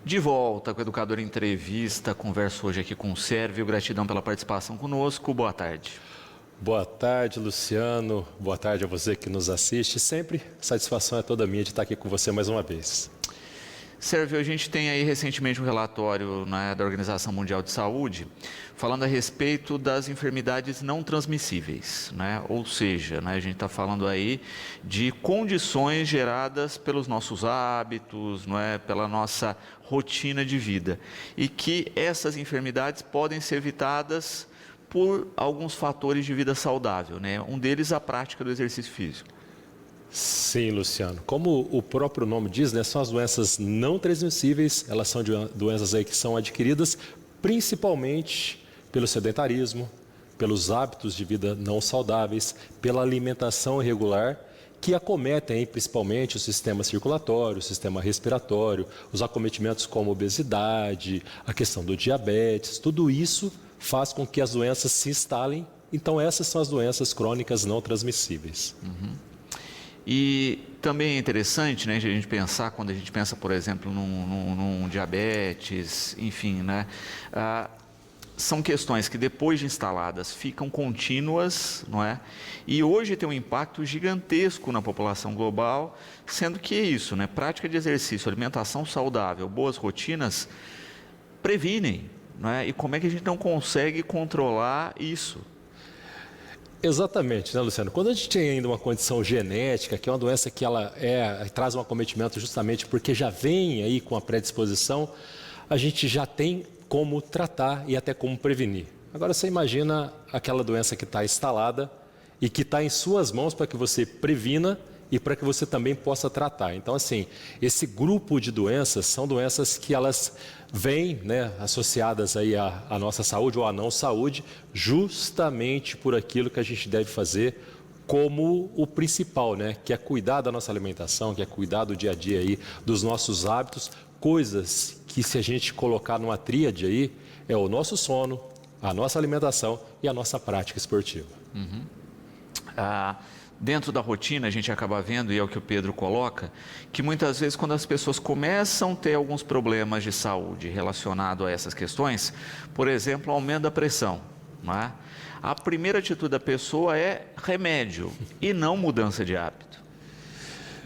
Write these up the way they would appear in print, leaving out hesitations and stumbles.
De volta com o Educador Entrevista, converso hoje aqui com o Sérvio, gratidão pela participação conosco, boa tarde. Boa tarde, Luciano, boa tarde a você que nos assiste, sempre satisfação é toda minha de estar aqui com você mais uma vez. Sérvio, a gente tem aí recentemente um relatório, né, da Organização Mundial de Saúde falando a respeito das enfermidades não transmissíveis, né? Ou seja, né, a gente está falando aí de condições geradas pelos nossos hábitos, não é, pela nossa rotina de vida e que essas enfermidades podem ser evitadas por alguns fatores de vida saudável, né? Um deles a prática do exercício físico. Sim, Luciano. Como o próprio nome diz, né, são as doenças não transmissíveis, elas são doenças aí que são adquiridas principalmente pelo sedentarismo, pelos hábitos de vida não saudáveis, pela alimentação irregular, que acometem aí, principalmente o sistema circulatório, o sistema respiratório, os acometimentos como obesidade, a questão do diabetes, tudo isso faz com que as doenças se instalem. Então essas são as doenças crônicas não transmissíveis. E também é interessante, né, a gente pensar, quando a gente pensa, por exemplo, num diabetes, enfim, né, são questões que depois de instaladas ficam contínuas, não é? E hoje tem um impacto gigantesco na população global, sendo que é isso, né, prática de exercício, alimentação saudável, boas rotinas, previnem, não é? E como é que a gente não consegue controlar isso? Exatamente, né, Luciano? Quando a gente tem ainda uma condição genética, que é uma doença que ela traz um acometimento justamente porque já vem aí com a predisposição, a gente já tem como tratar e até como prevenir. Agora você imagina aquela doença que está instalada e que está em suas mãos para que você previna e para que você também possa tratar. Então, assim, esse grupo de doenças são doenças que elas vêm, né, associadas aí à nossa saúde ou à não saúde, justamente por aquilo que a gente deve fazer como o principal, né, que é cuidar da nossa alimentação, que é cuidar do dia a dia aí, dos nossos hábitos, coisas que se a gente colocar numa tríade aí, é o nosso sono, a nossa alimentação e a nossa prática esportiva. Dentro da rotina, a gente acaba vendo, e é o que o Pedro coloca, que muitas vezes quando as pessoas começam a ter alguns problemas de saúde relacionados a essas questões, por exemplo, aumento da pressão, não é? A primeira atitude da pessoa é remédio e não mudança de hábito.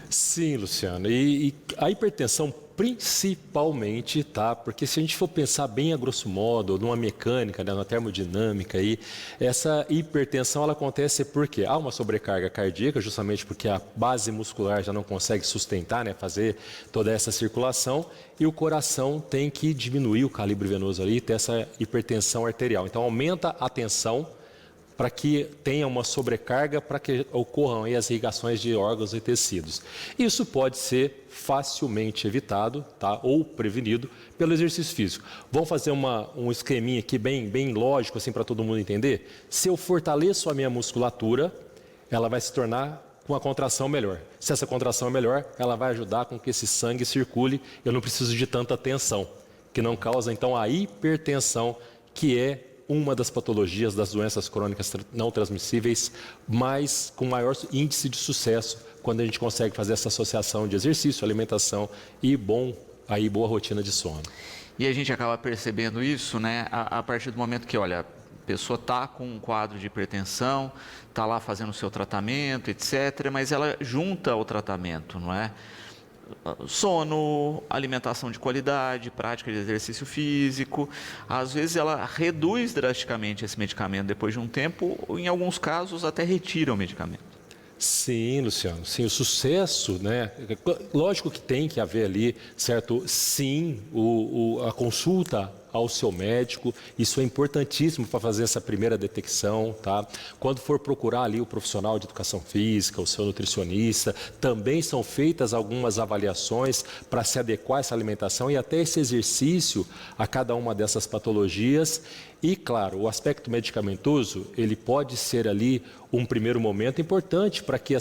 Sim, Luciano, e a hipertensão principalmente, tá? Porque se a gente for pensar bem a grosso modo, numa mecânica, né, numa termodinâmica aí, essa hipertensão ela acontece porque há uma sobrecarga cardíaca, justamente porque a base muscular já não consegue sustentar, né, fazer toda essa circulação, e o coração tem que diminuir o calibre venoso ali, ter essa hipertensão arterial. Então aumenta a tensão para que tenha uma sobrecarga, para que ocorram aí as irrigações de órgãos e tecidos. Isso pode ser facilmente evitado, tá? Ou prevenido pelo exercício físico. Vamos fazer um esqueminha aqui bem lógico assim, para todo mundo entender? Se eu fortaleço a minha musculatura, ela vai se tornar com a contração melhor. Se essa contração é melhor, ela vai ajudar com que esse sangue circule, eu não preciso de tanta tensão, que não causa então a hipertensão, que é uma das patologias das doenças crônicas não transmissíveis, mas com maior índice de sucesso quando a gente consegue fazer essa associação de exercício, alimentação e boa rotina de sono. E a gente acaba percebendo isso, né, a partir do momento que, olha, a pessoa está com um quadro de hipertensão, está lá fazendo o seu tratamento, etc., mas ela junta o tratamento, não é? Sono, alimentação de qualidade, prática de exercício físico. Às vezes ela reduz drasticamente esse medicamento depois de um tempo, ou em alguns casos até retira o medicamento. Sim, Luciano, sim, o sucesso, né? Lógico que tem que haver ali, certo? Sim, a consulta ao seu médico, isso é importantíssimo para fazer essa primeira detecção, tá? Quando for procurar ali o profissional de educação física, o seu nutricionista, também são feitas algumas avaliações para se adequar a essa alimentação e até esse exercício a cada uma dessas patologias. E, claro, o aspecto medicamentoso, ele pode ser ali um primeiro momento importante para que o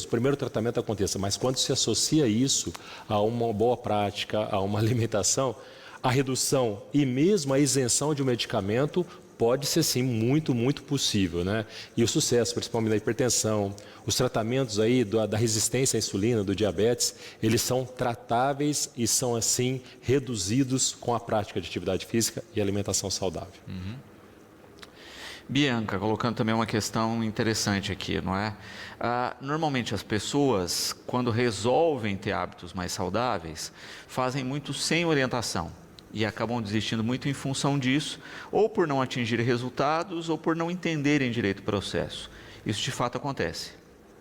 primeiro tratamento aconteça, mas quando se associa isso a uma boa prática, a uma alimentação, a redução e mesmo a isenção de um medicamento Pode ser sim muito possível, né? E o sucesso, principalmente da hipertensão, os tratamentos aí da resistência à insulina, do diabetes, eles são tratáveis e são assim reduzidos com a prática de atividade física e alimentação saudável. Bianca, colocando também uma questão interessante aqui, não é? Normalmente as pessoas, quando resolvem ter hábitos mais saudáveis, fazem muito sem orientação. E acabam desistindo muito em função disso, ou por não atingir resultados, ou por não entenderem direito o processo. Isso de fato acontece.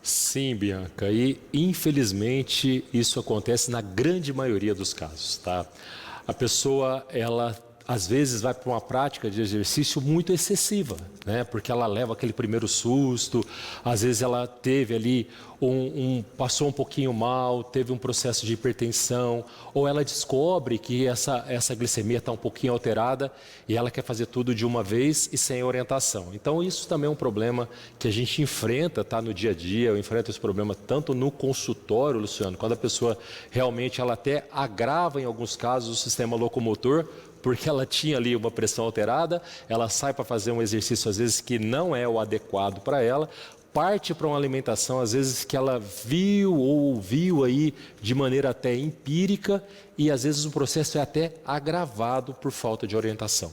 Sim, Bianca, e infelizmente isso acontece na grande maioria dos casos, tá? A pessoa, ela às vezes vai para uma prática de exercício muito excessiva, né? Porque ela leva aquele primeiro susto, às vezes ela teve ali passou um pouquinho mal, teve um processo de hipertensão, ou ela descobre que essa glicemia está um pouquinho alterada e ela quer fazer tudo de uma vez e sem orientação. Então isso também é um problema que a gente enfrenta, tá, no dia a dia. Eu enfrento esse problema tanto no consultório, Luciano, quando a pessoa realmente ela até agrava em alguns casos o sistema locomotor, porque ela tinha ali uma pressão alterada, ela sai para fazer um exercício às vezes que não é o adequado para ela, parte para uma alimentação às vezes que ela viu ou ouviu aí de maneira até empírica e às vezes o processo é até agravado por falta de orientação.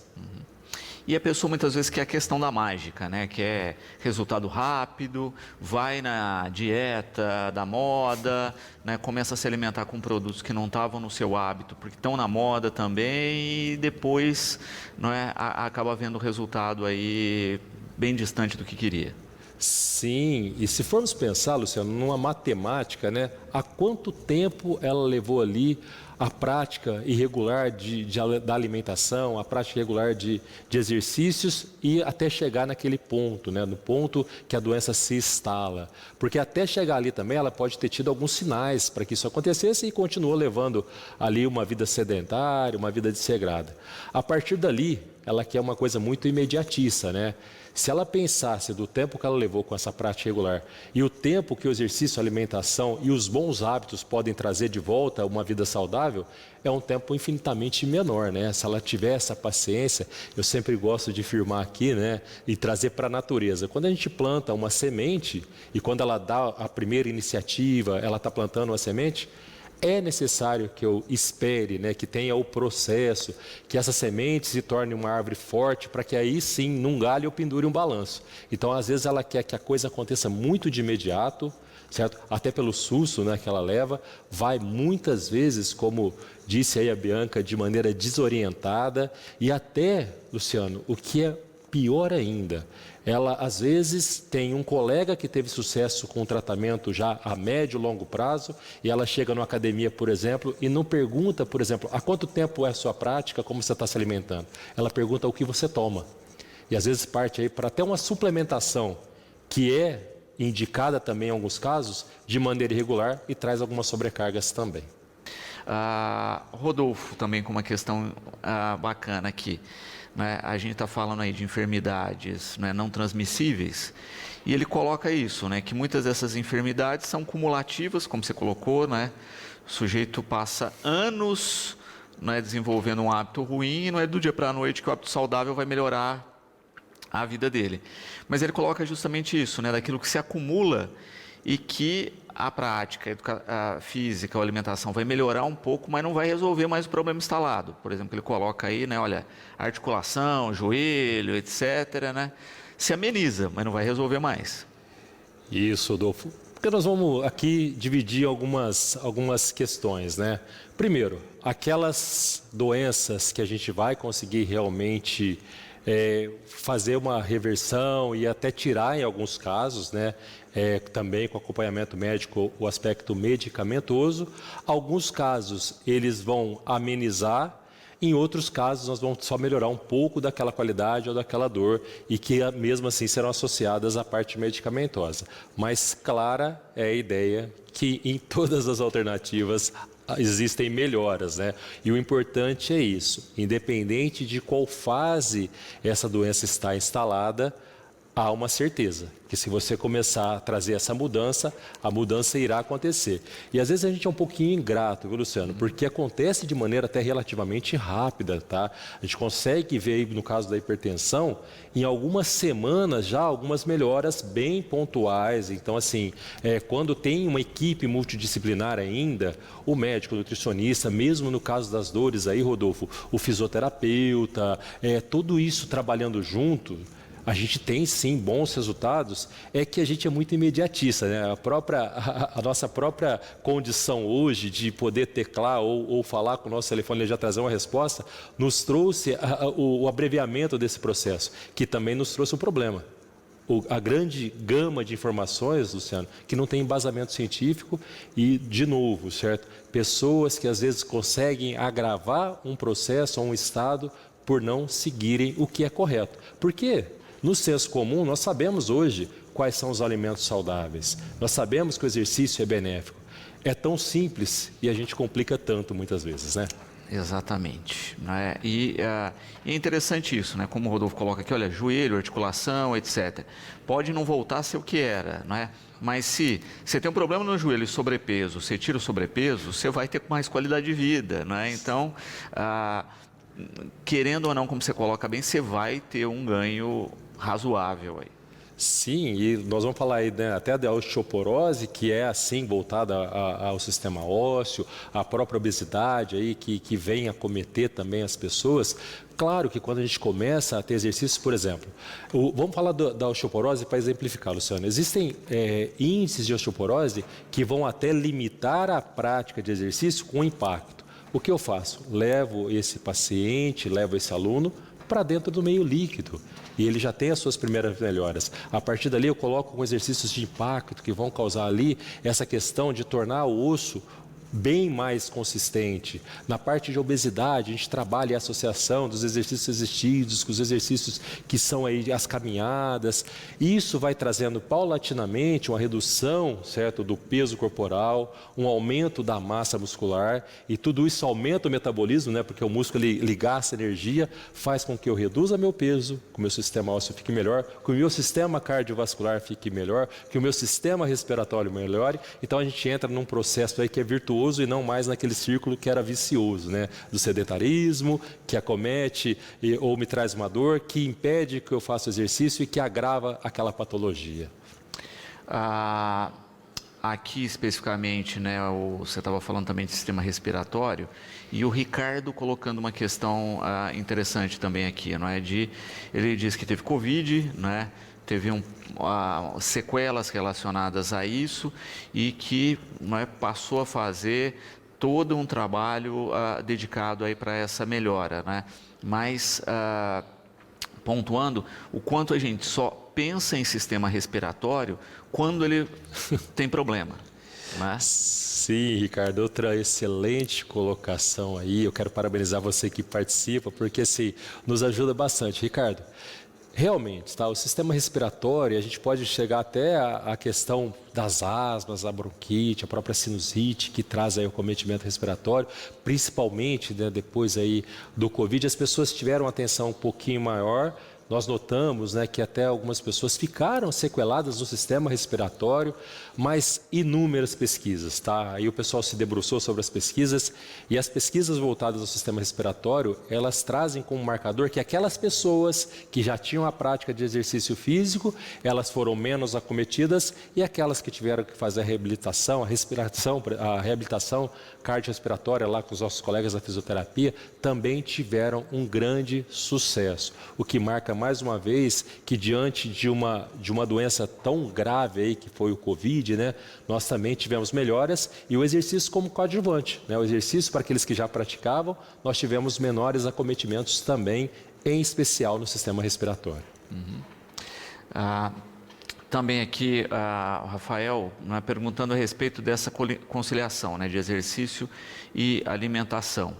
E a pessoa muitas vezes quer a questão da mágica, né? Quer resultado rápido, vai na dieta da moda, né? Começa a se alimentar com produtos que não estavam no seu hábito, porque estão na moda também, e depois, não é, acaba vendo o resultado aí bem distante do que queria. Sim, e se formos pensar, Luciano, numa matemática, né? Há quanto tempo ela levou ali a prática irregular da alimentação, a prática irregular de exercícios e até chegar naquele ponto, né? No ponto que a doença se instala. Porque até chegar ali também ela pode ter tido alguns sinais para que isso acontecesse e continuou levando ali uma vida sedentária, uma vida desregrada. A partir dali, ela quer uma coisa muito imediatista, né? Se ela pensasse do tempo que ela levou com essa prática regular e o tempo que o exercício, a alimentação e os bons hábitos podem trazer de volta uma vida saudável, é um tempo infinitamente menor, né? Se ela tiver essa paciência, eu sempre gosto de afirmar aqui, né? E trazer para a natureza. Quando a gente planta uma semente e quando ela dá a primeira iniciativa, ela está plantando uma semente, é necessário que eu espere, né, que tenha o processo, que essa semente se torne uma árvore forte, para que aí sim, num galho, eu pendure um balanço. Então, às vezes, ela quer que a coisa aconteça muito de imediato, certo? Até pelo susto, né, que ela leva, vai muitas vezes, como disse aí a Bianca, de maneira desorientada, e até, Luciano, o que é pior ainda, ela às vezes tem um colega que teve sucesso com o tratamento já a médio e longo prazo e ela chega numa academia, por exemplo, e não pergunta, por exemplo, há quanto tempo é a sua prática, como você está se alimentando. Ela pergunta o que você toma. E às vezes parte aí para até uma suplementação que é indicada também em alguns casos de maneira irregular e traz algumas sobrecargas também. Rodolfo também com uma questão bacana aqui. Né? A gente está falando aí de enfermidades, né, não transmissíveis e ele coloca isso, né, que muitas dessas enfermidades são cumulativas, como você colocou, né? O sujeito passa anos, né, desenvolvendo um hábito ruim e não é do dia para a noite que o hábito saudável vai melhorar a vida dele. Mas ele coloca justamente isso, né, daquilo que se acumula e que a prática a física ou alimentação vai melhorar um pouco, mas não vai resolver mais o problema instalado. Por exemplo, ele coloca aí, né, olha, articulação, joelho, etc., né, se ameniza, mas não vai resolver mais. Isso, Adolfo. Porque nós vamos aqui dividir algumas questões, né? Primeiro, aquelas doenças que a gente vai conseguir realmente fazer uma reversão e até tirar em alguns casos, né? Também com acompanhamento médico, o aspecto medicamentoso. Alguns casos eles vão amenizar, em outros casos nós vamos só melhorar um pouco daquela qualidade ou daquela dor e que mesmo assim serão associadas à parte medicamentosa. Mas clara é a ideia que em todas as alternativas existem melhoras, né? E o importante é isso, independente de qual fase essa doença está instalada, há uma certeza que se você começar a trazer essa mudança, a mudança irá acontecer. E às vezes a gente é um pouquinho ingrato, viu, Luciano? Porque acontece de maneira até relativamente rápida, tá? A gente consegue ver aí, no caso da hipertensão, em algumas semanas já algumas melhoras bem pontuais. Então, assim, quando tem uma equipe multidisciplinar ainda, o médico, o nutricionista, mesmo no caso das dores aí, Rodolfo, o fisioterapeuta, tudo isso trabalhando junto, a gente tem sim bons resultados, é que a gente é muito imediatista, né? A nossa própria condição hoje de poder teclar ou falar com o nosso telefone e já trazer uma resposta, nos trouxe o abreviamento desse processo, que também nos trouxe um problema. A grande gama de informações, Luciano, que não tem embasamento científico e, de novo, certo? Pessoas que às vezes conseguem agravar um processo ou um estado por não seguirem o que é correto. Por quê? No senso comum, nós sabemos hoje quais são os alimentos saudáveis. Nós sabemos que o exercício é benéfico. É tão simples e a gente complica tanto muitas vezes, né? Exatamente. Né? E é interessante isso, né? Como o Rodolfo coloca aqui, olha, joelho, articulação, etc. Pode não voltar a ser o que era, não é? Mas se você tem um problema no joelho e sobrepeso, você tira o sobrepeso, você vai ter mais qualidade de vida, não é? Então, querendo ou não, como você coloca bem, você vai ter um ganho razoável aí. Sim, e nós vamos falar aí, né, até da osteoporose, que é assim voltada ao sistema ósseo, a própria obesidade aí que vem acometer também as pessoas. Claro que quando a gente começa a ter exercícios, por exemplo, vamos falar da osteoporose para exemplificar, Luciano. Existem índices de osteoporose que vão até limitar a prática de exercício com impacto. O que eu faço? Levo esse paciente, levo esse aluno para dentro do meio líquido e ele já tem as suas primeiras melhoras. A partir dali eu coloco com exercícios de impacto que vão causar ali essa questão de tornar o osso bem mais consistente. Na parte de obesidade, a gente trabalha a associação dos exercícios resistidos com os exercícios que são aí as caminhadas. Isso vai trazendo paulatinamente uma redução, certo, do peso corporal, um aumento da massa muscular e tudo isso aumenta o metabolismo, né? Porque o músculo ele gasta energia, faz com que eu reduza meu peso, que o meu sistema ósseo fique melhor, que o meu sistema cardiovascular fique melhor, que o meu sistema respiratório melhore. Então a gente entra num processo aí que é virtuoso e não mais naquele círculo que era vicioso, né? Do sedentarismo, que acomete ou me traz uma dor, que impede que eu faça exercício e que agrava aquela patologia. Aqui especificamente, né, você estava falando também de sistema respiratório e o Ricardo colocando uma questão interessante também aqui, não é? Ele diz que teve Covid, né? Teve sequelas relacionadas a isso e que passou a fazer todo um trabalho dedicado aí para essa melhora, né? Mas pontuando o quanto a gente só pensa em sistema respiratório quando ele tem problema, né? Sim, Ricardo, outra excelente colocação aí. Eu quero parabenizar você que participa, porque assim, nos ajuda bastante. Ricardo, realmente, tá? O sistema respiratório, a gente pode chegar até a questão das asmas, a bronquite, a própria sinusite, que traz aí o acometimento respiratório, principalmente, né, depois aí do Covid, as pessoas tiveram uma atenção um pouquinho maior. Nós notamos, né, que até algumas pessoas ficaram sequeladas no sistema respiratório, mas inúmeras pesquisas, tá? Aí o pessoal se debruçou sobre as pesquisas e as pesquisas voltadas ao sistema respiratório, elas trazem como marcador que aquelas pessoas que já tinham a prática de exercício físico, elas foram menos acometidas e aquelas que tiveram que fazer a reabilitação cardiorrespiratória lá com os nossos colegas da fisioterapia, também tiveram um grande sucesso, o que marca mais uma vez que diante de uma doença tão grave aí que foi o Covid, né, nós também tivemos melhoras e o exercício como coadjuvante, né, o exercício para aqueles que já praticavam, nós tivemos menores acometimentos também, em especial no sistema respiratório. Também aqui, o Rafael, né, perguntando a respeito dessa conciliação, né, de exercício e alimentação.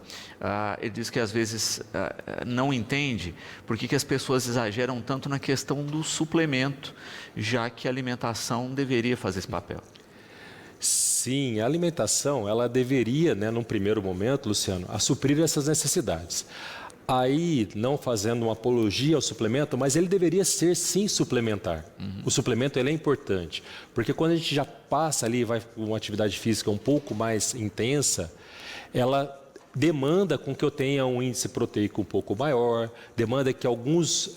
Ele diz que às vezes não entende por que as pessoas exageram tanto na questão do suplemento, já que a alimentação deveria fazer esse papel. Sim, a alimentação, ela deveria, né, num primeiro momento, Luciano, suprir essas necessidades. Aí, não fazendo uma apologia ao suplemento, mas ele deveria ser sim suplementar. O suplemento ele é importante, porque quando a gente já passa ali, vai uma atividade física um pouco mais intensa, ela demanda com que eu tenha um índice proteico um pouco maior, demanda que alguns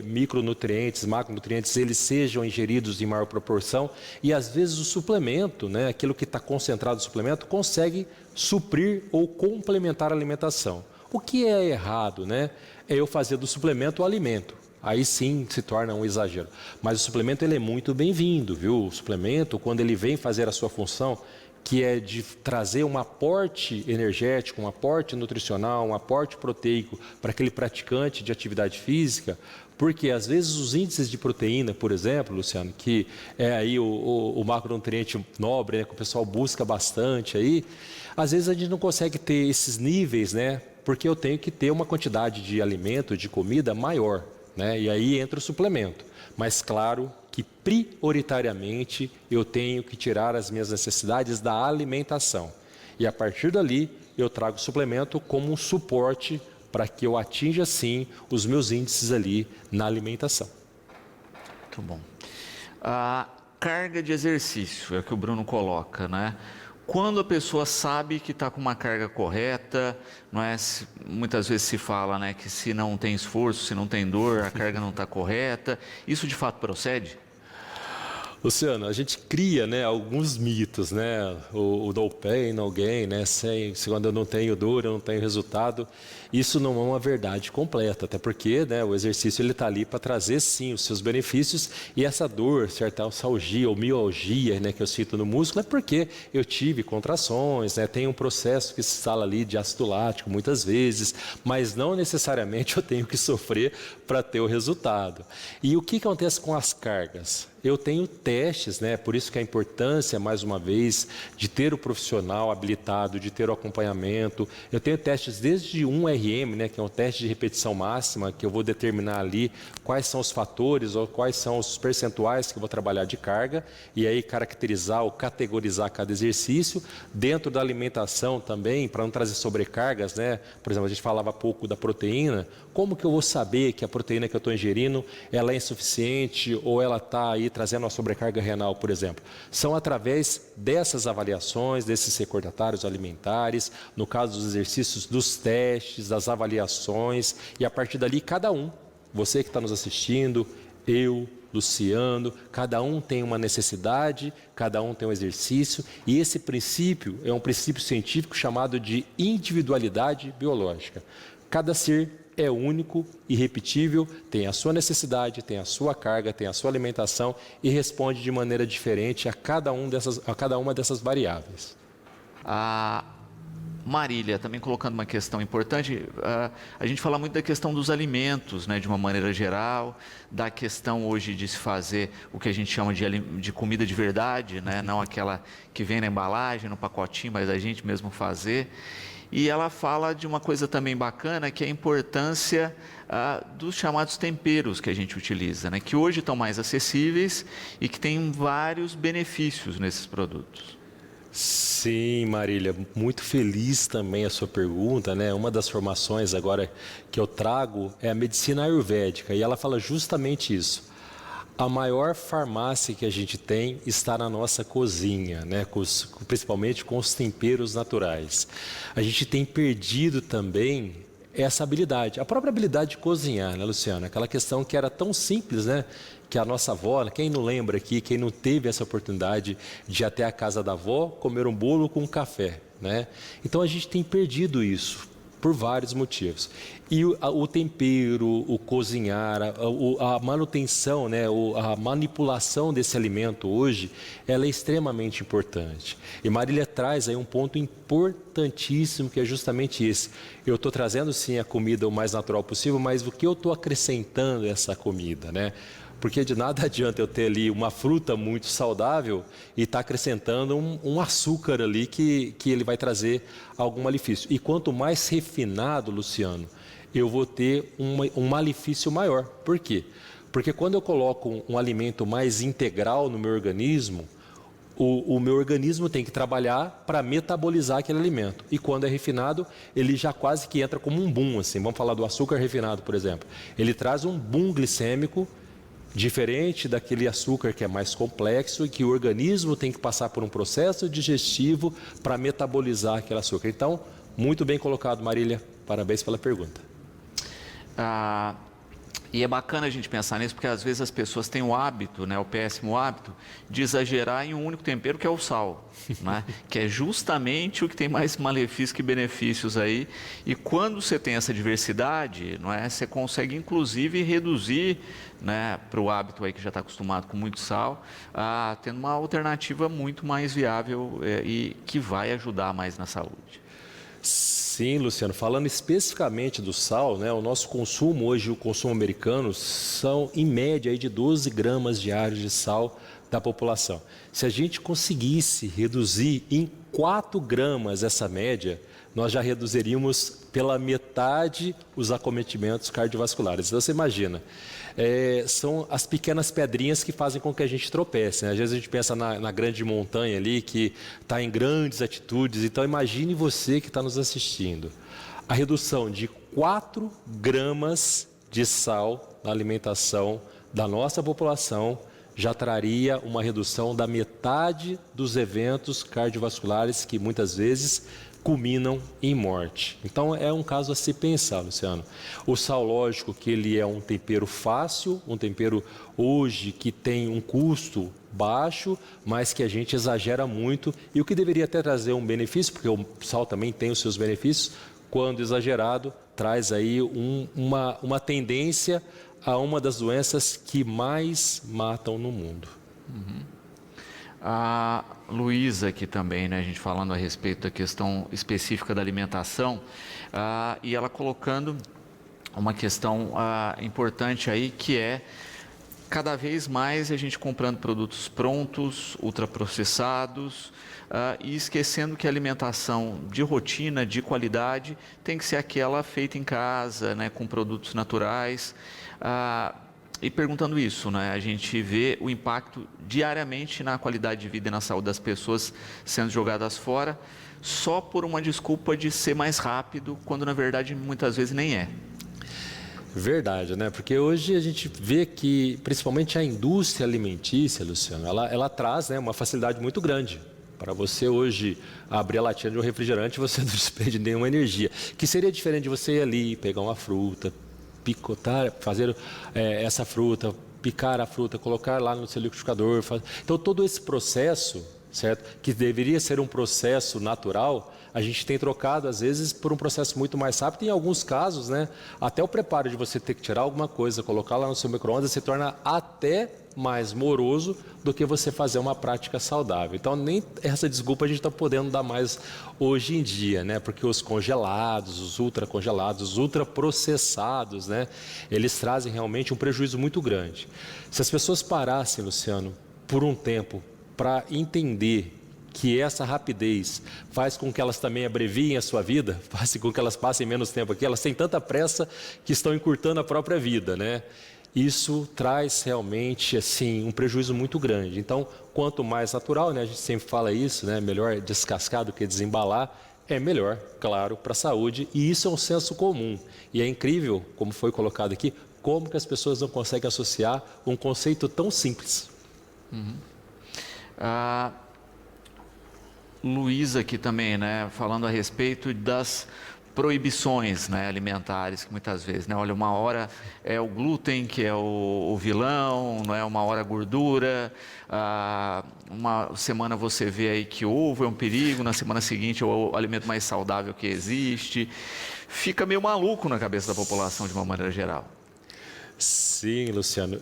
micronutrientes, macronutrientes, eles sejam ingeridos em maior proporção, e às vezes o suplemento, né, aquilo que está concentrado no suplemento, consegue suprir ou complementar a alimentação. O que é errado, né? É eu fazer do suplemento o alimento. Aí sim se torna um exagero. Mas o suplemento ele é muito bem-vindo, viu? O suplemento, quando ele vem fazer a sua função, que é de trazer um aporte energético, um aporte nutricional, um aporte proteico para aquele praticante de atividade física, porque às vezes os índices de proteína, por exemplo, Luciano, que é aí o macronutriente nobre, né, que o pessoal busca bastante aí, às vezes a gente não consegue ter esses níveis, né? Porque eu tenho que ter uma quantidade de alimento, de comida maior, né? E aí entra o suplemento. Mas claro que prioritariamente eu tenho que tirar as minhas necessidades da alimentação. E a partir dali eu trago o suplemento como um suporte para que eu atinja sim os meus índices ali na alimentação. Muito bom. A carga de exercício é o que o Bruno coloca, né? Quando a pessoa sabe que está com uma carga correta, não é? Muitas vezes se fala, né, que se não tem esforço, se não tem dor, a carga não está correta. Isso de fato procede? Luciano, a gente cria, né, alguns mitos, né? O no pain, no gain, né? Quando eu não tenho dor, eu não tenho resultado. Isso não é uma verdade completa, até porque, né, o exercício ele está ali para trazer sim os seus benefícios, e essa dor, certa alçalgia ou mialgia, né, que eu sinto no músculo, é porque eu tive contrações, né? Tem um processo que se instala ali de ácido lático muitas vezes, mas não necessariamente eu tenho que sofrer para ter o resultado. E o que acontece com as cargas? Eu tenho testes, né? Por isso que a importância, mais uma vez, de ter o profissional habilitado, de ter o acompanhamento. Eu tenho testes desde 1RM, né? Que é um teste de repetição máxima, que eu vou determinar ali quais são os fatores ou quais são os percentuais que eu vou trabalhar de carga, e aí caracterizar ou categorizar cada exercício. Dentro da alimentação também, para não trazer sobrecargas, né? Por exemplo, a gente falava há pouco da proteína. Como que eu vou saber que a proteína que eu estou ingerindo, ela é insuficiente ou ela está aí trazendo uma sobrecarga renal, por exemplo? São através dessas avaliações, desses recordatários alimentares, no caso dos exercícios, dos testes, das avaliações, e a partir dali cada um, você que está nos assistindo, eu, Luciano, cada um tem uma necessidade, cada um tem um exercício, e esse princípio é um princípio científico chamado de individualidade biológica. Cada ser é único, irrepetível, tem a sua necessidade, tem a sua carga, tem a sua alimentação e responde de maneira diferente a cada uma dessas variáveis. A Marília, também colocando uma questão importante, a gente fala muito da questão dos alimentos, né, de uma maneira geral, da questão hoje de se fazer o que a gente chama de comida de verdade, né, não aquela que vem na embalagem, no pacotinho, mas a gente mesmo fazer. E ela fala de uma coisa também bacana, que é a importância dos chamados temperos que a gente utiliza, né? Que hoje estão mais acessíveis e que têm vários benefícios nesses produtos. Sim, Marília, muito feliz também a sua pergunta, né? Uma das formações agora que eu trago é a medicina ayurvédica, e ela fala justamente isso. A maior farmácia que a gente tem está na nossa cozinha, né? Principalmente com os temperos naturais. A gente tem perdido também essa habilidade, a própria habilidade de cozinhar, né, Luciana? Aquela questão que era tão simples, né? Que a nossa avó, quem não lembra aqui, quem não teve essa oportunidade de ir até a casa da avó, comer um bolo com um café, né? Então a gente tem perdido isso por vários motivos. E o tempero, o cozinhar, a manutenção, né, a manipulação desse alimento hoje, ela é extremamente importante. E Marília traz aí um ponto importantíssimo, que é justamente esse. Eu estou trazendo sim a comida o mais natural possível, mas o que eu estou acrescentando a essa comida, né? Porque de nada adianta eu ter ali uma fruta muito saudável e estar acrescentando um açúcar ali que ele vai trazer algum malefício. E quanto mais refinado, Luciano, eu vou ter um malefício maior. Por quê? Porque quando eu coloco um alimento mais integral no meu organismo, o meu organismo tem que trabalhar para metabolizar aquele alimento. E quando é refinado, ele já quase que entra como um boom, assim. Vamos falar do açúcar refinado, por exemplo. Ele traz um boom glicêmico diferente daquele açúcar que é mais complexo e que o organismo tem que passar por um processo digestivo para metabolizar aquele açúcar. Então, muito bem colocado, Marília. Parabéns pela pergunta. E é bacana a gente pensar nisso, porque às vezes as pessoas têm o hábito, né, o péssimo hábito, de exagerar em um único tempero, que é o sal, né, que é justamente o que tem mais malefícios que benefícios aí. E quando você tem essa diversidade, não é, você consegue inclusive reduzir, né, para o hábito aí que já está acostumado com muito sal, tendo uma alternativa muito mais viável e que vai ajudar mais na saúde. Sim, Luciano, falando especificamente do sal, né, o nosso consumo hoje, o consumo americano, são em média aí de 12 gramas diários de sal da população. Se a gente conseguisse reduzir em 4 gramas essa média, nós já reduziríamos pela metade os acometimentos cardiovasculares. Então você imagina, são as pequenas pedrinhas que fazem com que a gente tropece, né? Às vezes a gente pensa na grande montanha ali, que está em grandes atitudes. Então imagine você que está nos assistindo. A redução de 4 gramas de sal na alimentação da nossa população já traria uma redução da metade dos eventos cardiovasculares que muitas vezes culminam em morte. Então é um caso a se pensar, Luciano. O sal, lógico que ele é um tempero fácil, um tempero hoje que tem um custo baixo, mas que a gente exagera muito, e o que deveria até trazer um benefício, porque o sal também tem os seus benefícios, quando exagerado, traz aí uma tendência a uma das doenças que mais matam no mundo. A Luísa aqui também, né, a gente falando a respeito da questão específica da alimentação, e ela colocando uma questão importante aí, que é cada vez mais a gente comprando produtos prontos, ultraprocessados, e esquecendo que a alimentação de rotina, de qualidade, tem que ser aquela feita em casa, né, com produtos naturais. E perguntando isso, né, a gente vê o impacto diariamente na qualidade de vida e na saúde das pessoas sendo jogadas fora, só por uma desculpa de ser mais rápido, quando na verdade muitas vezes nem é. Verdade, né? Porque hoje a gente vê que, principalmente a indústria alimentícia, Luciano, ela traz, né, uma facilidade muito grande. Para você hoje abrir a latinha de um refrigerante, você não despende nenhuma energia. Que seria diferente de você ir ali, pegar uma fruta, picotar, fazer essa fruta, picar a fruta, colocar lá no seu liquidificador. Então, todo esse processo, certo? Que deveria ser um processo natural, a gente tem trocado, às vezes, por um processo muito mais rápido. Em alguns casos, né, até o preparo de você ter que tirar alguma coisa, colocar lá no seu micro-ondas, se torna até mais moroso do que você fazer uma prática saudável. Então, nem essa desculpa a gente está podendo dar mais hoje em dia, né? Porque os congelados, os ultracongelados, os ultraprocessados, né? Eles trazem realmente um prejuízo muito grande. Se as pessoas parassem, Luciano, por um tempo, para entender que essa rapidez faz com que elas também abreviem a sua vida, faz com que elas passem menos tempo aqui, elas têm tanta pressa que estão encurtando a própria vida, né? Isso traz realmente assim um prejuízo muito grande. Então, quanto mais natural, né, a gente sempre fala isso, né, melhor descascar do que desembalar, é melhor, claro, para a saúde, e isso é um senso comum. E é incrível, como foi colocado aqui, como que as pessoas não conseguem associar um conceito tão simples. Luísa aqui também, né, falando a respeito das proibições, né, alimentares, que muitas vezes, né, olha, uma hora é o glúten que é o vilão, não é, uma hora a gordura, uma semana você vê aí que ovo é um perigo, na semana seguinte é o alimento mais saudável que existe. Fica meio maluco na cabeça da população de uma maneira geral. Sim, Luciano.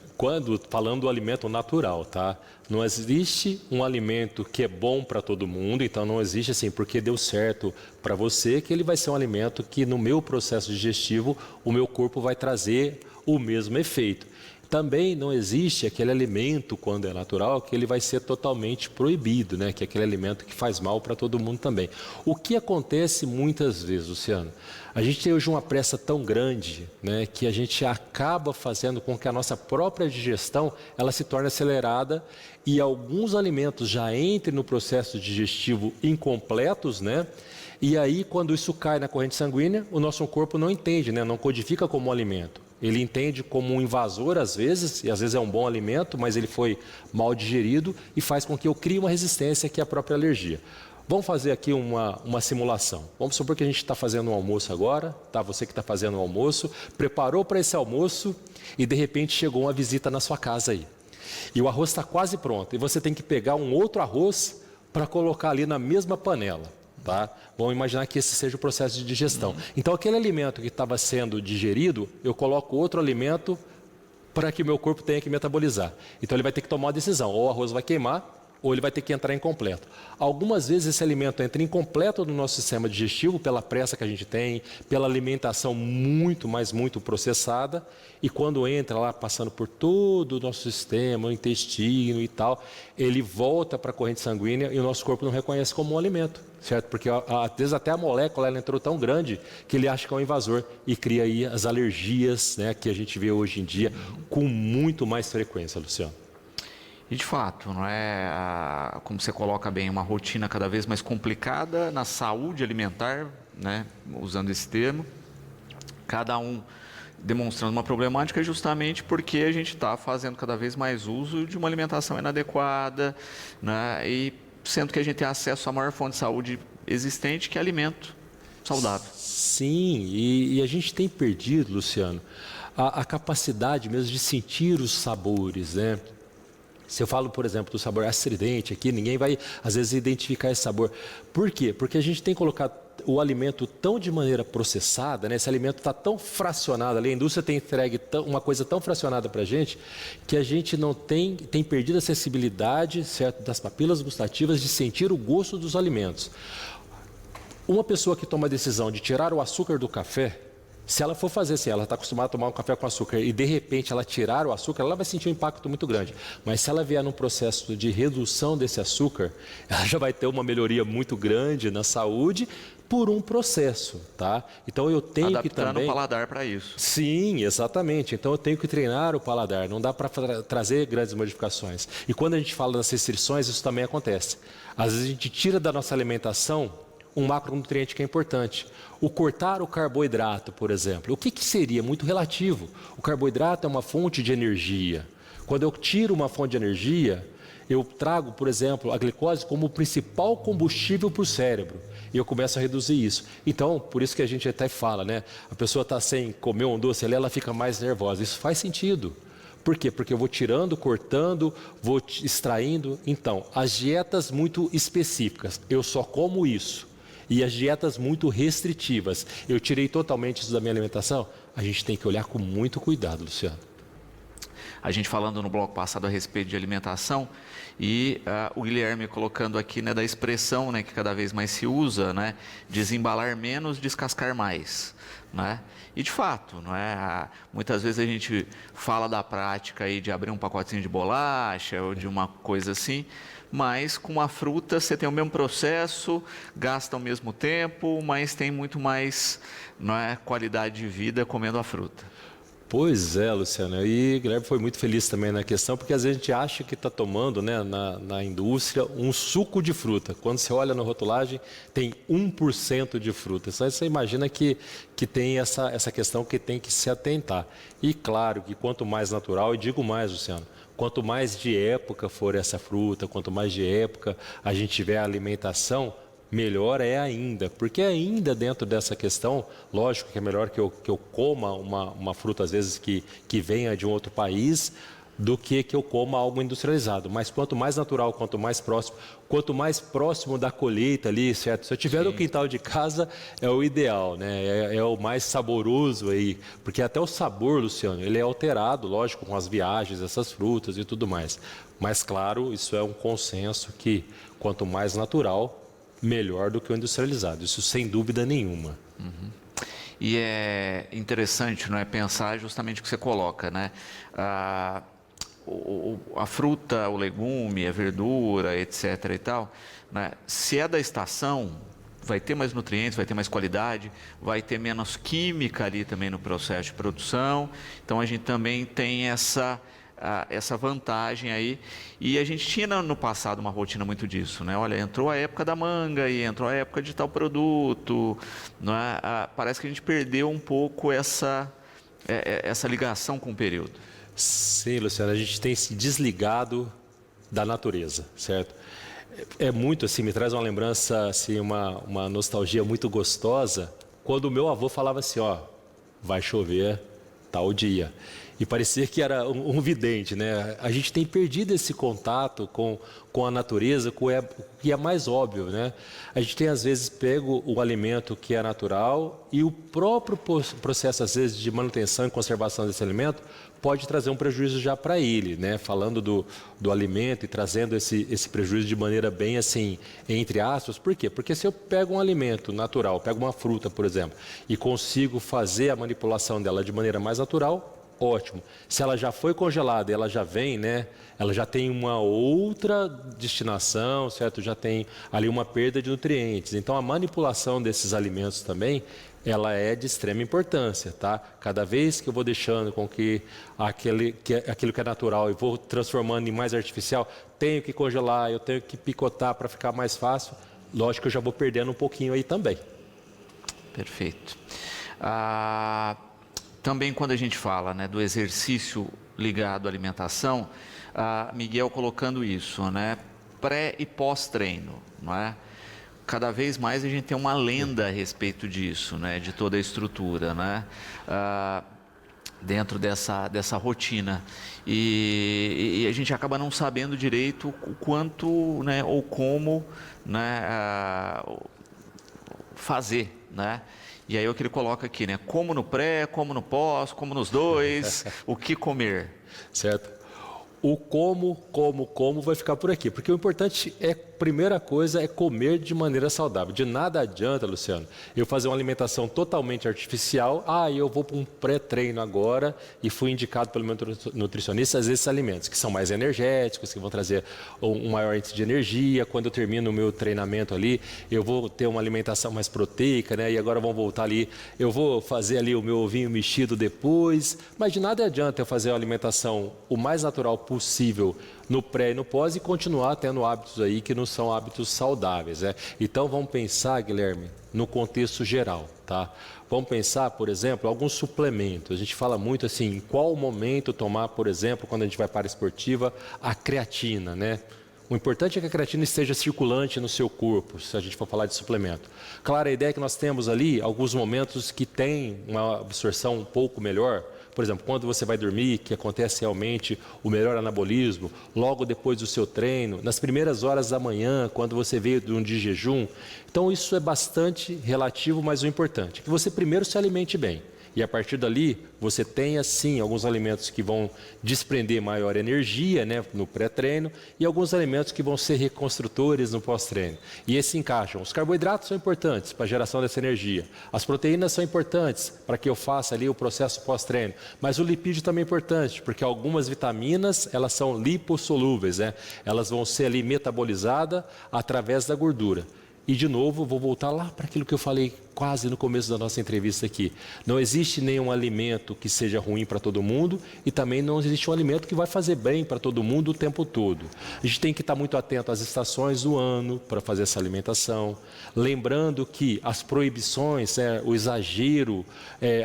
Falando do alimento natural, tá? Não existe um alimento que é bom para todo mundo, então não existe assim, porque deu certo para você, que ele vai ser um alimento que no meu processo digestivo, o meu corpo vai trazer o mesmo efeito. Também não existe aquele alimento, quando é natural, que ele vai ser totalmente proibido, né? Que é aquele alimento que faz mal para todo mundo também. O que acontece muitas vezes, Luciano? A gente tem hoje uma pressa tão grande, né, que a gente acaba fazendo com que a nossa própria digestão ela se torne acelerada e alguns alimentos já entrem no processo digestivo incompletos, né? E aí, quando isso cai na corrente sanguínea, o nosso corpo não entende, né? Não codifica como um alimento. Ele entende como um invasor às vezes, e às vezes é um bom alimento, mas ele foi mal digerido e faz com que eu crie uma resistência que é a própria alergia. Vamos fazer aqui uma simulação. Vamos supor que a gente está fazendo um almoço agora, tá? Você que está fazendo um almoço, preparou para esse almoço e de repente chegou uma visita na sua casa aí. E o arroz está quase pronto, e você tem que pegar um outro arroz para colocar ali na mesma panela. Tá? Vamos imaginar que esse seja o processo de digestão. Então, aquele alimento que estava sendo digerido, eu coloco outro alimento para que o meu corpo tenha que metabolizar. Então, ele vai ter que tomar uma decisão. Ou o arroz vai queimar, ou ele vai ter que entrar incompleto. Algumas vezes esse alimento entra incompleto no nosso sistema digestivo, pela pressa que a gente tem, pela alimentação muito processada, e quando entra lá, passando por todo o nosso sistema, o intestino e tal, ele volta para a corrente sanguínea e o nosso corpo não reconhece como um alimento, certo? Porque às vezes até a molécula ela entrou tão grande que ele acha que é um invasor e cria aí as alergias, né, que a gente vê hoje em dia com muito mais frequência, Luciano. E de fato, não é, como você coloca bem, uma rotina cada vez mais complicada na saúde alimentar, né, usando esse termo, cada um demonstrando uma problemática justamente porque a gente está fazendo cada vez mais uso de uma alimentação inadequada, né, e sendo que a gente tem acesso à maior fonte de saúde existente, que é alimento saudável. Sim, e a gente tem perdido, Luciano, a capacidade mesmo de sentir os sabores, né? Se eu falo, por exemplo, do sabor astridente aqui, ninguém vai, às vezes, identificar esse sabor. Por quê? Porque a gente tem colocado o alimento tão de maneira processada, né? Esse alimento está tão fracionado ali, a indústria tem entregue uma coisa tão fracionada para a gente, que a gente não tem perdido a sensibilidade, certo, das papilas gustativas de sentir o gosto dos alimentos. Uma pessoa que toma a decisão de tirar o açúcar do café, se ela for fazer assim, ela está acostumada a tomar um café com açúcar e de repente ela tirar o açúcar, ela vai sentir um impacto muito grande. Mas se ela vier num processo de redução desse açúcar, ela já vai ter uma melhoria muito grande na saúde por um processo, tá? Então eu tenho que também... Adaptando o paladar para isso. Sim, exatamente. Então eu tenho que treinar o paladar, não dá para trazer grandes modificações. E quando a gente fala das restrições, isso também acontece. Às vezes a gente tira da nossa alimentação um macronutriente que é importante. O cortar o carboidrato, por exemplo, o que seria? Muito relativo. O carboidrato é uma fonte de energia. Quando eu tiro uma fonte de energia, eu trago, por exemplo, a glicose como o principal combustível para o cérebro. E eu começo a reduzir isso. Então, por isso que a gente até fala, né? A pessoa está sem comer um doce ali, ela fica mais nervosa. Isso faz sentido. Por quê? Porque eu vou tirando, cortando, vou extraindo. Então, as dietas muito específicas, eu só como isso. E as dietas muito restritivas, eu tirei totalmente isso da minha alimentação? A gente tem que olhar com muito cuidado, Luciano. A gente falando no bloco passado a respeito de alimentação e o Guilherme colocando aqui, né, da expressão, né, que cada vez mais se usa, né, desembalar menos, descascar mais, né? E de fato, não é? Muitas vezes a gente fala da prática aí de abrir um pacotinho de bolacha ou de uma coisa assim, mas com a fruta você tem o mesmo processo, gasta ao mesmo tempo, mas tem muito mais, não é, qualidade de vida comendo a fruta. Pois é, Luciano, e o Guilherme foi muito feliz também na questão, porque às vezes a gente acha que está tomando, né, na indústria um suco de fruta. Quando você olha na rotulagem, tem 1% de fruta. Então você imagina que tem essa questão que tem que se atentar. E claro que quanto mais natural, e digo mais, Luciano, quanto mais de época for essa fruta, quanto mais de época a gente tiver a alimentação, melhor é ainda, porque ainda dentro dessa questão, lógico que é melhor que eu coma uma fruta às vezes que venha de um outro país, do que eu coma algo industrializado. Mas quanto mais natural, quanto mais próximo da colheita ali, certo? Se eu tiver no quintal de casa, é o ideal, né? É o mais saboroso aí, porque até o sabor, Luciano, ele é alterado, lógico, com as viagens, essas frutas e tudo mais. Mas claro, isso é um consenso que quanto mais natural, melhor do que o industrializado, isso sem dúvida nenhuma. Uhum. E é interessante, não é, pensar justamente o que você coloca, né? A fruta, o legume, a verdura, etc. e tal, né? Se é da estação, vai ter mais nutrientes, vai ter mais qualidade, vai ter menos química ali também no processo de produção. Então a gente também tem essa vantagem aí. E a gente tinha no passado uma rotina muito disso, né? Olha, entrou a época da manga e entrou a época de tal produto, não é? Parece que a gente perdeu um pouco essa ligação com o período. Sim, Luciano, a gente tem se desligado da natureza, certo? É muito assim, me traz uma lembrança, assim, uma nostalgia muito gostosa, quando o meu avô falava assim, ó, vai chover tal dia. E parecia que era um vidente, né? A gente tem perdido esse contato com a natureza, o que é mais óbvio, né? A gente tem, às vezes, pego o alimento que é natural e o próprio processo, às vezes, de manutenção e conservação desse alimento pode trazer um prejuízo já para ele, né? Falando do alimento e trazendo esse prejuízo de maneira bem assim, entre aspas. Por quê? Porque se eu pego um alimento natural, pego uma fruta, por exemplo, e consigo fazer a manipulação dela de maneira mais natural, ótimo. Se ela já foi congelada, ela já vem, né? Ela já tem uma outra destinação, certo? Já tem ali uma perda de nutrientes. Então a manipulação desses alimentos também, ela é de extrema importância, tá? Cada vez que eu vou deixando com que aquilo que é natural e vou transformando em mais artificial, tenho que congelar, eu tenho que picotar para ficar mais fácil, lógico que eu já vou perdendo um pouquinho aí também. Perfeito. Também quando a gente fala, né, do exercício ligado à alimentação, Miguel colocando isso, né, pré e pós-treino, não é? Cada vez mais a gente tem uma lenda a respeito disso, né, de toda a estrutura, né, dentro dessa rotina. E a gente acaba não sabendo direito o quanto, né, ou como, né, fazer, né? E aí é o que ele coloca aqui, né? Como no pré, como no pós, como nos dois, o que comer. Certo? O como vai ficar por aqui. Porque o importante primeira coisa é comer de maneira saudável. De nada adianta, Luciano, eu fazer uma alimentação totalmente artificial. Eu vou para um pré-treino agora e fui indicado pelo meu nutricionista esses alimentos que são mais energéticos, que vão trazer um maior índice de energia. Quando eu termino o meu treinamento ali, eu vou ter uma alimentação mais proteica, né? E agora vamos voltar ali, eu vou fazer ali o meu ovinho mexido depois. Mas de nada adianta eu fazer uma alimentação o mais natural possível no pré e no pós e continuar tendo hábitos aí que não são hábitos saudáveis, né? Então vamos pensar, Guilherme, no contexto geral, tá? Vamos pensar, por exemplo, alguns suplementos. A gente fala muito assim, em qual momento tomar, por exemplo, quando a gente vai para a esportiva, a creatina, né? O importante é que a creatina esteja circulante no seu corpo, se a gente for falar de suplemento. Claro, a ideia é que nós temos ali alguns momentos que tem uma absorção um pouco melhor. Por exemplo, quando você vai dormir, que acontece realmente o melhor anabolismo, logo depois do seu treino, nas primeiras horas da manhã, quando você veio de um dia de jejum. Então isso é bastante relativo, mas o importante é que você primeiro se alimente bem. E a partir dali, você tenha sim alguns alimentos que vão desprender maior energia, né, no pré-treino e alguns alimentos que vão ser reconstrutores no pós-treino. E esses se encaixam. Os carboidratos são importantes para a geração dessa energia. As proteínas são importantes para que eu faça ali o processo pós-treino. Mas o lipídio também é importante, porque algumas vitaminas, elas são lipossolúveis, né? Elas vão ser ali metabolizadas através da gordura. E, de novo, vou voltar lá para aquilo que eu falei quase no começo da nossa entrevista aqui. Não existe nenhum alimento que seja ruim para todo mundo e também não existe um alimento que vai fazer bem para todo mundo o tempo todo. A gente tem que estar muito atento às estações do ano para fazer essa alimentação. Lembrando que as proibições, o exagero,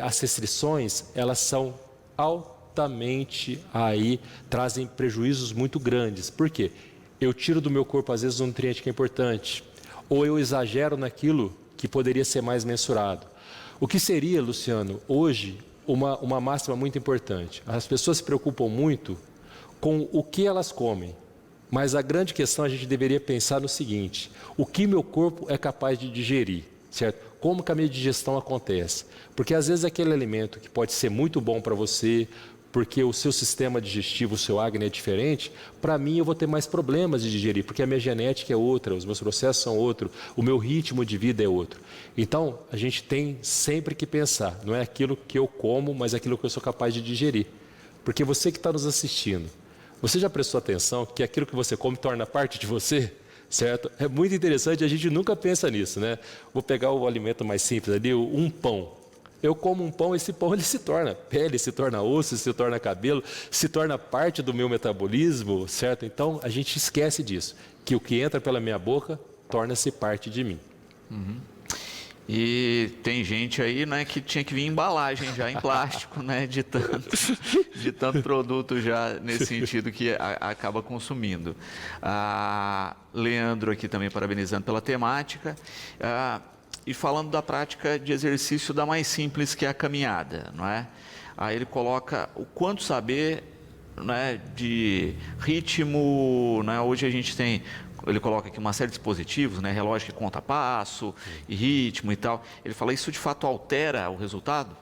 as restrições, elas são altamente aí, trazem prejuízos muito grandes. Por quê? Eu tiro do meu corpo, às vezes, um nutriente que é importante. Ou eu exagero naquilo que poderia ser mais mensurado. O que seria, Luciano, hoje, uma máxima muito importante? As pessoas se preocupam muito com o que elas comem, mas a grande questão a gente deveria pensar no seguinte: o que meu corpo é capaz de digerir, certo? Como que a minha digestão acontece? Porque às vezes aquele alimento que pode ser muito bom para você, porque o seu sistema digestivo, o seu acne é diferente, para mim eu vou ter mais problemas de digerir, porque a minha genética é outra, os meus processos são outro, o meu ritmo de vida é outro. Então, a gente tem sempre que pensar, não é aquilo que eu como, mas aquilo que eu sou capaz de digerir. Porque você que está nos assistindo, você já prestou atenção que aquilo que você come torna parte de você? Certo? É muito interessante, a gente nunca pensa nisso, né? Vou pegar o alimento mais simples ali, um pão. Eu como um pão, esse pão ele se torna pele, se torna osso, se torna cabelo, se torna parte do meu metabolismo, certo? Então, a gente esquece disso, que o que entra pela minha boca torna-se parte de mim. E tem gente aí, né, que tinha que vir embalagem já em plástico, né, de tanto produto já nesse sentido que acaba consumindo. Leandro aqui também parabenizando pela temática. E falando da prática de exercício da mais simples, que é a caminhada, não é? Aí ele coloca o quanto saber, né, de ritmo, né? Hoje a gente tem, ele coloca aqui uma série de dispositivos, né, relógio que conta passo, e ritmo e tal. Ele fala, isso de fato altera o resultado?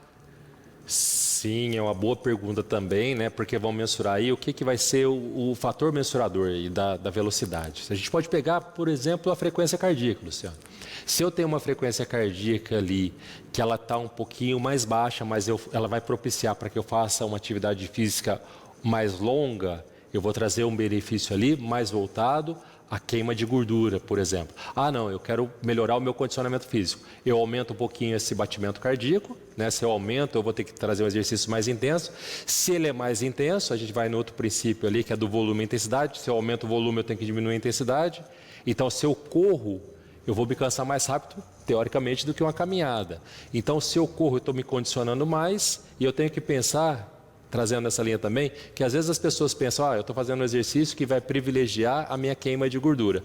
Sim, é uma boa pergunta também, né? Porque vão mensurar aí o que vai ser o fator mensurador aí da velocidade. A gente pode pegar, por exemplo, a frequência cardíaca, Luciano. Se eu tenho uma frequência cardíaca ali que ela está um pouquinho mais baixa, mas ela vai propiciar para que eu faça uma atividade física mais longa, eu vou trazer um benefício ali mais voltado à queima de gordura, por exemplo. Não, eu quero melhorar o meu condicionamento físico. Eu aumento um pouquinho esse batimento cardíaco, né? Se eu aumento, eu vou ter que trazer um exercício mais intenso. Se ele é mais intenso, a gente vai no outro princípio ali, que é do volume e intensidade. Se eu aumento o volume, eu tenho que diminuir a intensidade. Então, se eu corro, eu vou me cansar mais rápido, teoricamente, do que uma caminhada. Então, se eu corro, eu estou me condicionando mais e eu tenho que pensar, trazendo essa linha também, que às vezes as pessoas pensam, eu estou fazendo um exercício que vai privilegiar a minha queima de gordura.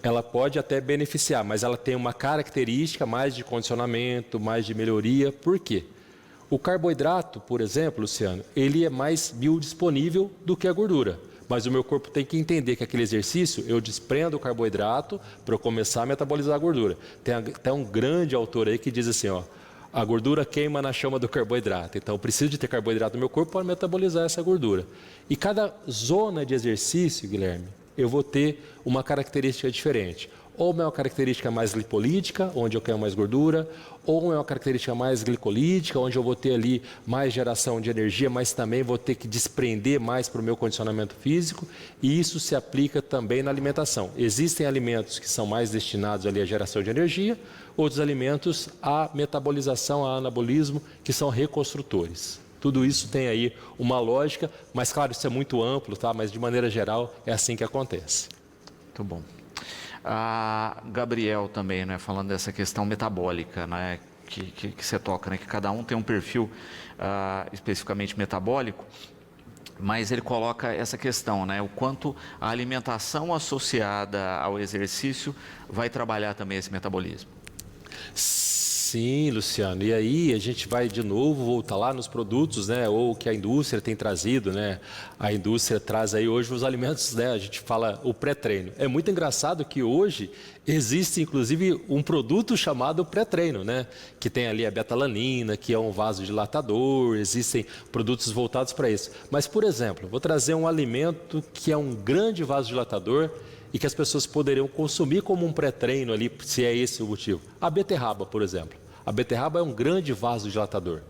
Ela pode até beneficiar, mas ela tem uma característica mais de condicionamento, mais de melhoria. Por quê? O carboidrato, por exemplo, Luciano, ele é mais biodisponível do que a gordura. Mas o meu corpo tem que entender que aquele exercício, eu desprendo o carboidrato para eu começar a metabolizar a gordura. Tem até um grande autor aí que diz assim, a gordura queima na chama do carboidrato. Então, eu preciso de ter carboidrato no meu corpo para metabolizar essa gordura. E cada zona de exercício, Guilherme, eu vou ter uma característica diferente. Ou uma característica mais lipolítica, onde eu quero mais gordura, ou uma característica mais glicolítica, onde eu vou ter ali mais geração de energia, mas também vou ter que desprender mais para o meu condicionamento físico, e isso se aplica também na alimentação. Existem alimentos que são mais destinados ali à geração de energia, outros alimentos à metabolização, a anabolismo, que são reconstrutores. Tudo isso tem aí uma lógica, mas claro, isso é muito amplo, tá? Mas de maneira geral é assim que acontece. Muito bom. Gabriel também, né, falando dessa questão metabólica, né, que você toca, né, que cada um tem um perfil especificamente metabólico, mas ele coloca essa questão, né, o quanto a alimentação associada ao exercício vai trabalhar também esse metabolismo. Sim, Luciano. E aí a gente vai de novo voltar lá nos produtos, né? Ou que a indústria tem trazido, né? A indústria traz aí hoje os alimentos, né? A gente fala o pré-treino. É muito engraçado que hoje existe inclusive um produto chamado pré-treino, né? Que tem ali a betalanina, que é um vasodilatador, existem produtos voltados para isso. Mas, por exemplo, vou trazer um alimento que é um grande vasodilatador e que as pessoas poderiam consumir como um pré-treino ali, se é esse o motivo. A beterraba, por exemplo. A beterraba é um grande vasodilatador.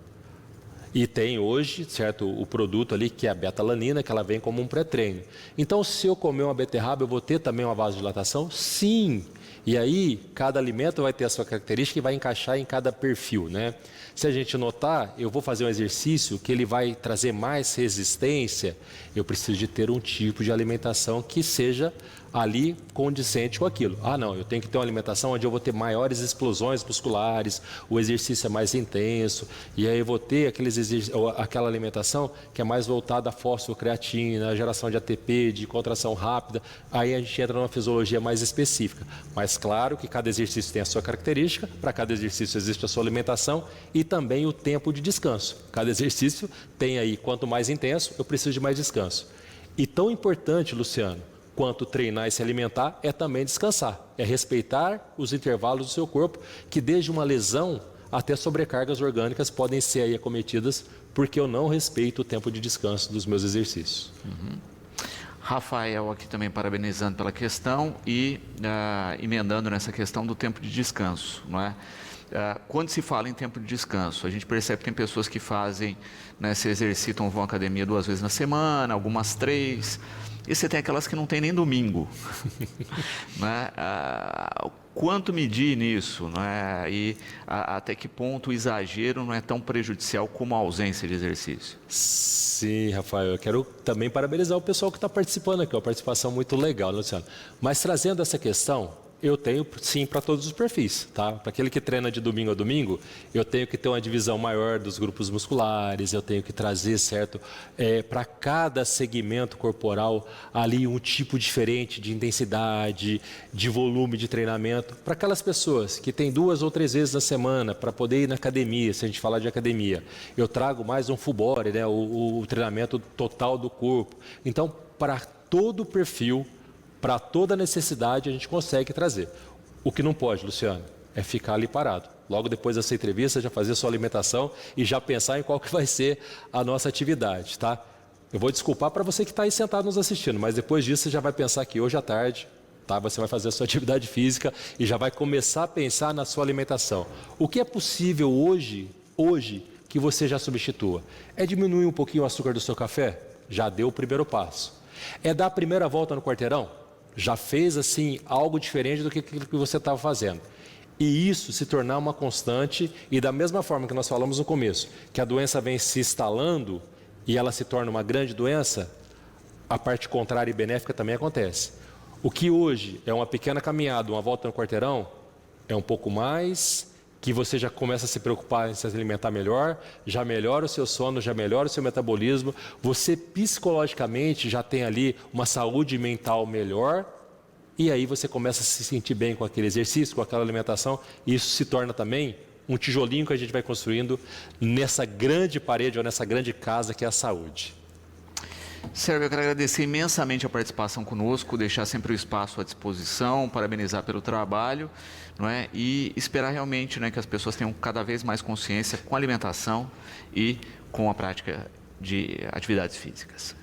E tem hoje, certo, o produto ali que é a betalanina, que ela vem como um pré-treino. Então, se eu comer uma beterraba, eu vou ter também uma vasodilatação? Sim. E aí, cada alimento vai ter a sua característica e vai encaixar em cada perfil, né? Se a gente notar, eu vou fazer um exercício que ele vai trazer mais resistência, eu preciso de ter um tipo de alimentação que seja ali condizente com aquilo. Não, eu tenho que ter uma alimentação onde eu vou ter maiores explosões musculares, o exercício é mais intenso, e aí eu vou ter aquela alimentação que é mais voltada à fosfocreatina, à geração de ATP, de contração rápida, aí a gente entra numa fisiologia mais específica. Mas claro que cada exercício tem a sua característica, para cada exercício existe a sua alimentação e também o tempo de descanso. Cada exercício tem aí, quanto mais intenso, eu preciso de mais descanso. E tão importante, Luciano, quanto treinar e se alimentar, é também descansar. É respeitar os intervalos do seu corpo, que desde uma lesão até sobrecargas orgânicas podem ser aí acometidas porque eu não respeito o tempo de descanso dos meus exercícios. Rafael aqui também parabenizando pela questão e emendando nessa questão do tempo de descanso, não é? Quando se fala em tempo de descanso, a gente percebe que tem pessoas que fazem, né, se exercitam, vão à academia 2 vezes na semana, algumas 3, e você tem aquelas que não tem nem domingo. Né? Quanto medir nisso? Né? E até que ponto o exagero não é tão prejudicial como a ausência de exercício? Sim, Rafael, eu quero também parabenizar o pessoal que está participando aqui, uma participação muito legal, Luciano. Mas trazendo essa questão, eu tenho sim para todos os perfis, tá? Para aquele que treina de domingo a domingo, eu tenho que ter uma divisão maior dos grupos musculares, eu tenho que trazer, certo, para cada segmento corporal ali um tipo diferente de intensidade, de volume de treinamento. Para aquelas pessoas que têm 2 ou 3 vezes na semana para poder ir na academia, se a gente falar de academia, eu trago mais um full body, né? O treinamento total do corpo. Então, para todo o perfil, para toda necessidade a gente consegue trazer. O que não pode, Luciano, é ficar ali parado. Logo depois dessa entrevista, já fazer sua alimentação e já pensar em qual que vai ser a nossa atividade, tá? Eu vou desculpar para você que está aí sentado nos assistindo, mas depois disso você já vai pensar que hoje à tarde, tá? Você vai fazer a sua atividade física e já vai começar a pensar na sua alimentação. O que é possível hoje que você já substitua? É diminuir um pouquinho o açúcar do seu café? Já deu o primeiro passo. É dar a primeira volta no quarteirão? Já fez assim algo diferente do que aquilo que você estava fazendo. E isso se tornar uma constante, e da mesma forma que nós falamos no começo, que a doença vem se instalando e ela se torna uma grande doença, a parte contrária e benéfica também acontece. O que hoje é uma pequena caminhada, uma volta no quarteirão, é um pouco mais, que você já começa a se preocupar em se alimentar melhor, já melhora o seu sono, já melhora o seu metabolismo, você psicologicamente já tem ali uma saúde mental melhor, e aí você começa a se sentir bem com aquele exercício, com aquela alimentação, e isso se torna também um tijolinho que a gente vai construindo nessa grande parede ou nessa grande casa que é a saúde. Sérgio, eu quero agradecer imensamente a participação conosco, deixar sempre o espaço à disposição, parabenizar pelo trabalho, não é? E esperar realmente, né, que as pessoas tenham cada vez mais consciência com a alimentação e com a prática de atividades físicas.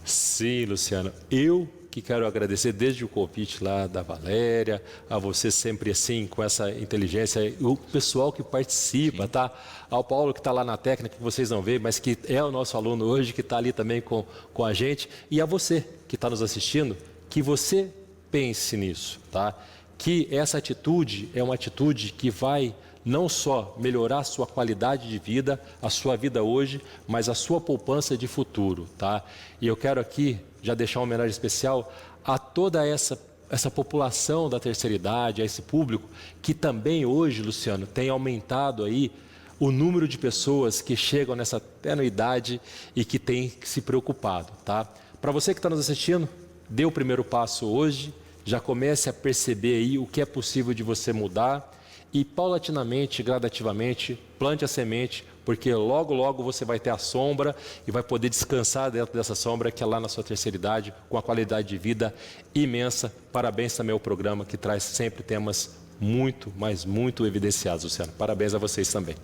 Sim, Luciano. Eu que quero agradecer desde o convite lá da Valéria, a você sempre assim, com essa inteligência, o pessoal que participa, sim, tá? Ao Paulo que está lá na técnica, que vocês não veem, mas que é o nosso aluno hoje, que está ali também com a gente, e a você que está nos assistindo, que você pense nisso, tá? Que essa atitude é uma atitude que vai não só melhorar a sua qualidade de vida, a sua vida hoje, mas a sua poupança de futuro, tá? E eu quero aqui já deixar uma homenagem especial a toda essa população da terceira idade, a esse público que também hoje, Luciano, tem aumentado aí o número de pessoas que chegam nessa tênue idade e que tem se preocupado, tá? Para você que está nos assistindo, dê o primeiro passo hoje, já comece a perceber aí o que é possível de você mudar e paulatinamente, gradativamente, plante a semente, porque logo, logo você vai ter a sombra e vai poder descansar dentro dessa sombra que é lá na sua terceira idade, com a qualidade de vida imensa. Parabéns também ao programa que traz sempre temas muito, mas muito evidenciados, Luciano. Parabéns a vocês também.